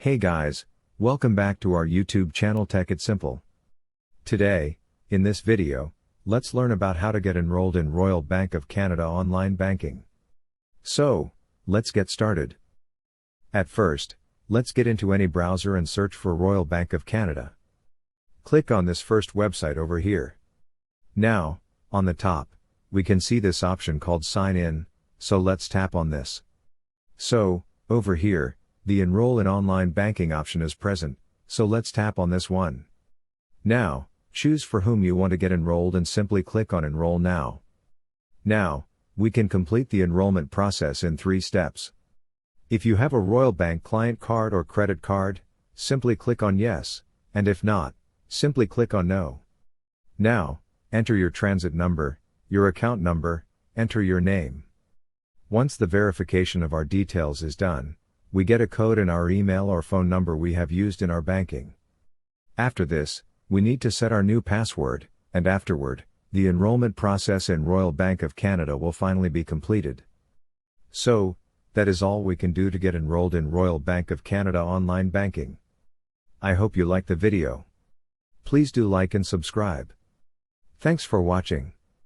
Hey guys, welcome back to our YouTube channel Tech It Simple. Today, in this video, let's learn about how to get enrolled in Royal Bank of Canada online banking. So, let's get started. At first, let's get into any browser and search for Royal Bank of Canada. Click on this first website over here. Now, on the top, we can see this option called Sign In, so let's tap on this. So, over here, the Enroll in Online Banking option is present, so let's tap on this one. Now, choose for whom you want to get enrolled and simply click on Enroll Now. Now, we can complete the enrollment process in 3 steps. If you have a Royal Bank client card or credit card, simply click on Yes, and if not, simply click on No. Now, enter your transit number, your account number, enter your name. Once the verification of our details is done, we get a code in our email or phone number we have used in our banking. After this, we need to set our new password, and afterward, the enrollment process in Royal Bank of Canada will finally be completed. So, that is all we can do to get enrolled in Royal Bank of Canada online banking. I hope you liked the video. Please do like and subscribe. Thanks for watching.